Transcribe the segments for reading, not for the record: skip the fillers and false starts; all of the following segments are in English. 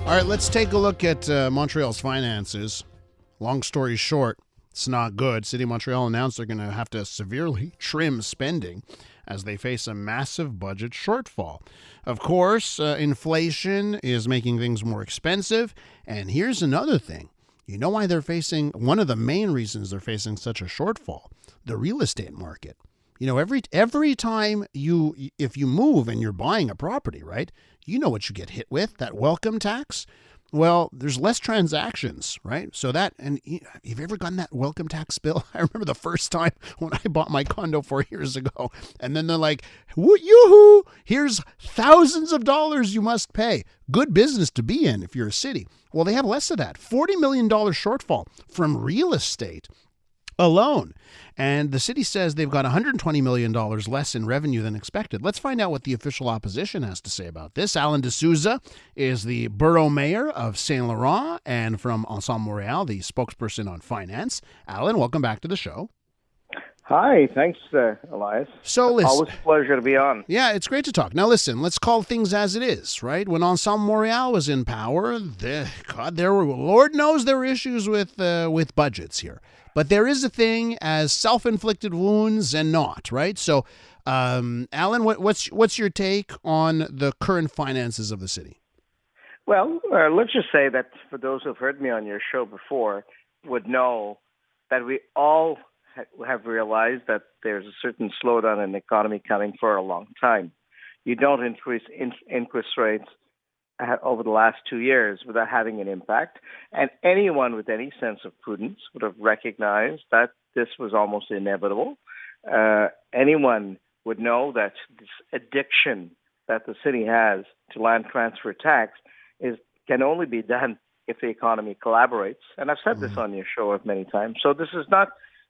All right, let's take a look at Montreal's finances. Long story short, it's not good. City of Montreal announced they're going to have to severely trim spending as they face a massive budget shortfall. Of course, inflation is making things more expensive. And here's another thing. You know why they're facing, one of the main reasons they're facing such a shortfall? The real estate market. You know, every time if you move and you're buying a property, right, you know what you get hit with, that welcome tax. Well, there's less transactions, right? So that, and have you ever gotten that welcome tax bill? I remember the first time when I bought my condo 4 years ago, and then they're like, yoo-hoo, here's thousands of dollars you must pay. Good business to be in if you're a city. Well, they have less of that, $40 million shortfall from real estate alone. And the city says they've got $120 million less in revenue than expected. Let's find out what the official opposition has to say about this. DeSousa is the borough mayor of Saint-Laurent and from Ensemble Montreal, the spokesperson on finance. Alan, welcome back to the show. Hi, thanks, Elias. So listen, always a pleasure to be on. Yeah, it's great to talk. Now listen, let's call things as it is, right? When Ensemble Montreal was in power, Lord knows there were issues with budgets here. But there is a thing as self-inflicted wounds and not, right? So, Alan, what's your take on the current finances of the city? Well, let's just say that for those who've heard me on your show before would know that we all have realized that there's a certain slowdown in the economy coming for a long time. You don't increase interest rates over the last 2 years without having an impact. And anyone with any sense of prudence would have recognized that this was almost inevitable. Anyone would know that this addiction that the city has to land transfer tax can only be done if the economy collaborates. And I've said this on your show many times. So this is not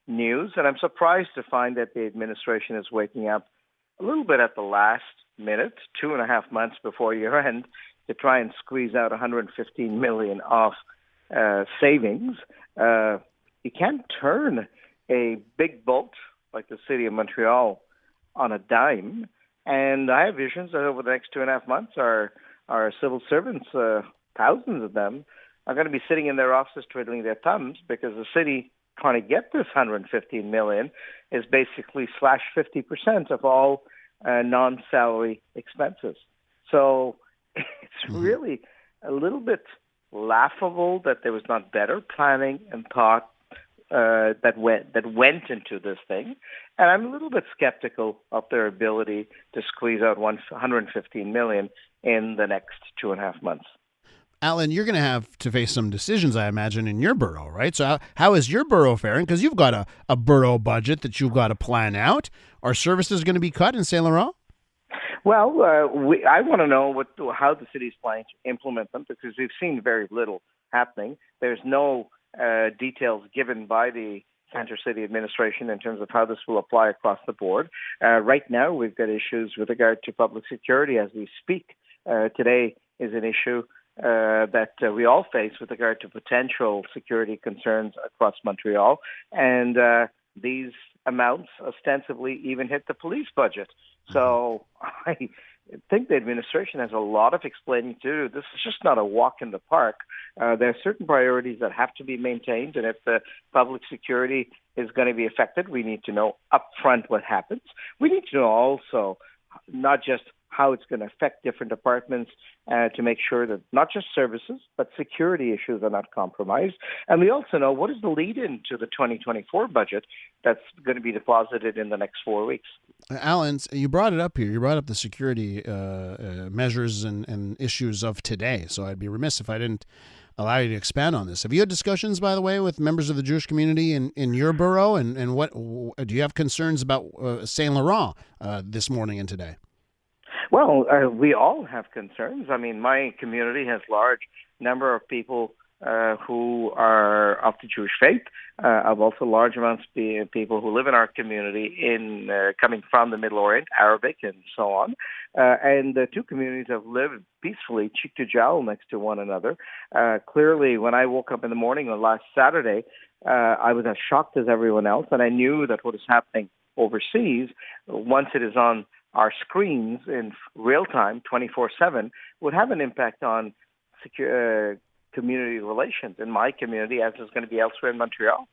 news. And I'm surprised to find that the administration is waking up a little bit at the last minute, 2.5 months before year end, to try and squeeze out $115 million off savings. You can't turn a big boat like the city of Montreal on a dime. And I have visions that over the next 2.5 months, our civil servants, thousands of them, are going to be sitting in their offices twiddling their thumbs because the city trying to get this $115 million is basically slash 50% of all non-salary expenses. So it's really a little bit laughable that there was not better planning and thought that went into this thing. And I'm a little bit skeptical of their ability to squeeze out $115 million in the next 2.5 months. Alan, you're going to have to face some decisions, I imagine, in your borough, right? So how is your borough faring? Because you've got a borough budget that you've got to plan out. Are services going to be cut in Saint-Laurent? Well, I want to know how the city is planning to implement them because we've seen very little happening. There's no details given by the Center City Administration in terms of how this will apply across the board. Right now, we've got issues with regard to public security as we speak. Today is an issue that we all face with regard to potential security concerns across Montreal. And these amounts ostensibly even hit the police budget. So I think the administration has a lot of explaining to do. This is just not a walk in the park. There are certain priorities that have to be maintained, and if the public security is going to be affected, we need to know upfront what happens. We need to know also not just how it's going to affect different departments to make sure that not just services, but security issues are not compromised. And we also know what is the lead-in to the 2024 budget that's going to be deposited in the next 4 weeks. Alan, you brought it up here. You brought up the security measures and issues of today. So I'd be remiss if I didn't allow you to expand on this. Have you had discussions, by the way, with members of the Jewish community in your borough? And what do you have concerns about Saint-Laurent this morning and today? Well, we all have concerns. I mean, my community has large number of people who are of the Jewish faith. I've also large amounts of people who live in our community coming from the Middle Orient, Arabic, and so on. And the two communities have lived peacefully, cheek to jowl, next to one another. Clearly, when I woke up in the morning on last Saturday, I was as shocked as everyone else, and I knew that what is happening overseas, once it is on our screens in real time, 24/7, would have an impact on community relations in my community, as is going to be elsewhere in Montreal.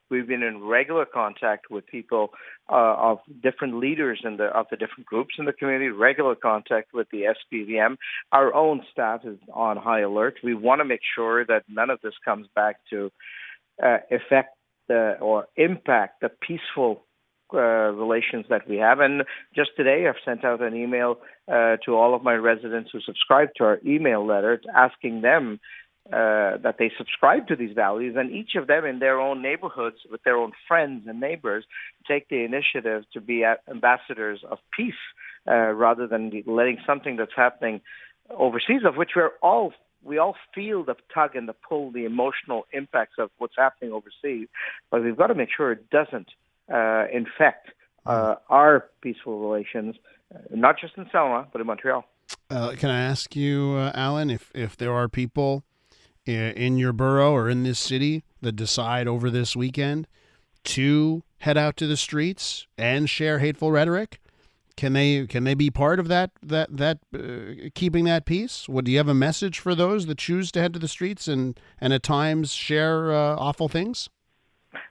We've been in regular contact with people of different leaders of the different groups in the community, regular contact with the SPVM. Our own staff is on high alert. We want to make sure that none of this comes back to affect or impact the peaceful relations that we have. And just today, I've sent out an email to all of my residents who subscribe to our email letter, asking them that they subscribe to these values, and each of them in their own neighborhoods with their own friends and neighbors take the initiative to be ambassadors of peace rather than letting something that's happening overseas, of which we all feel the tug and the pull, the emotional impacts of what's happening overseas, but we've got to make sure it doesn't infect our peaceful relations, not just in Saint-Laurent, but in Montreal. Can I ask you, Alan, if there are people in your borough or in this city that decide over this weekend to head out to the streets and share hateful rhetoric, can they be part of that keeping that peace? Do you have a message for those that choose to head to the streets and at times share awful things?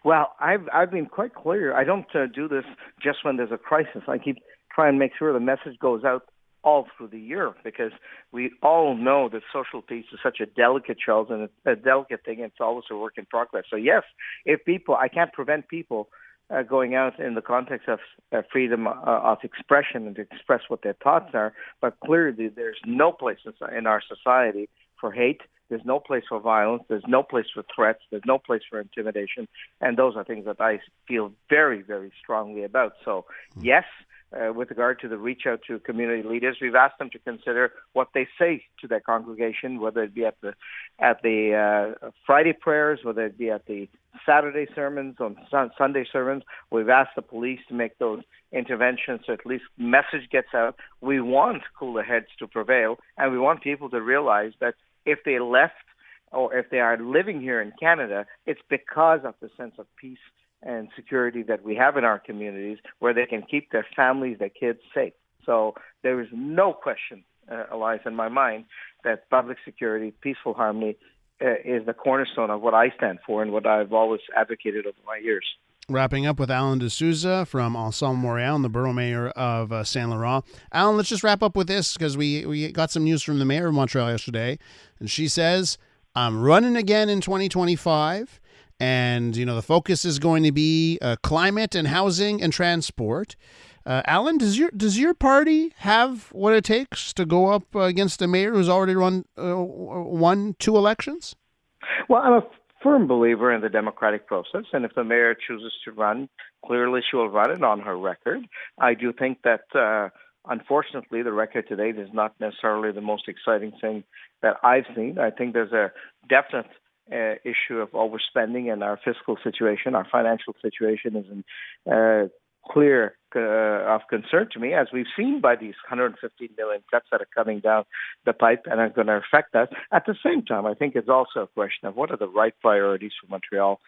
Well, I've been quite clear. I don't do this just when there's a crisis. I keep trying to make sure the message goes out all through the year, because we all know that social peace is such a delicate, Charles, and it's a delicate thing. And it's always a work in progress. So yes, I can't prevent people going out in the context of freedom of expression and to express what their thoughts are. But clearly, there's no place in our society for hate. There's no place for violence. There's no place for threats. There's no place for intimidation. And those are things that I feel very, very strongly about. So yes, with regard to the reach out to community leaders, we've asked them to consider what they say to their congregation, whether it be at the Friday prayers, whether it be at the Saturday sermons, on Sunday sermons. We've asked the police to make those interventions so at least message gets out. We want cooler heads to prevail, and we want people to realize that if they left or if they are living here in Canada, it's because of the sense of peace and security that we have in our communities, where they can keep their families, their kids safe. So there is no question, Elias, in my mind, that public security, peaceful harmony is the cornerstone of what I stand for and what I've always advocated over my years. Wrapping up with Alan DeSousa from Ensemble Montreal and the borough mayor of Saint-Laurent. Alan, let's just wrap up with this, because we got some news from the mayor of Montreal yesterday, and she says, I'm running again in 2025. And, the focus is going to be climate and housing and transport. Alan, does your party have what it takes to go up against a mayor who's already won 2 elections? Well, I'm a firm believer in the democratic process. And if the mayor chooses to run, clearly she will run it on her record. I do think that, unfortunately, the record today is not necessarily the most exciting thing that I've seen. I think there's a definite issue of overspending, and our fiscal situation, our financial situation is clear of concern to me, as we've seen by these 115 million cuts that are coming down the pipe and are going to affect us. At the same time, I think it's also a question of what are the right priorities for Montreal.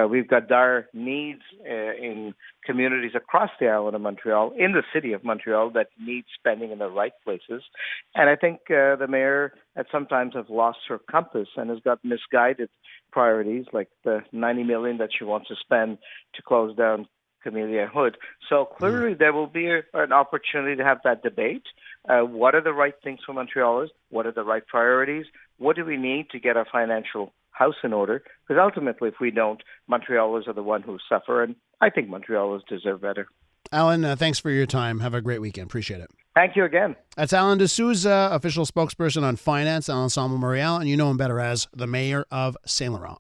We've got dire needs in communities across the island of Montreal, in the city of Montreal, that need spending in the right places. And I think the mayor at sometimes has lost her compass and has got misguided priorities, like the $90 million that she wants to spend to close down community and hood. So clearly there will be an opportunity to have that debate. What are the right things for Montrealers? What are the right priorities? What do we need to get our financial house in order? Because ultimately, if we don't, Montrealers are the one who suffer, and I think Montrealers deserve better. Alan, thanks for your time. Have a great weekend. Appreciate it. Thank you again. That's Alan DeSousa, official spokesperson on finance at Ensemble Montreal, and you know him better as the mayor of Saint-Laurent.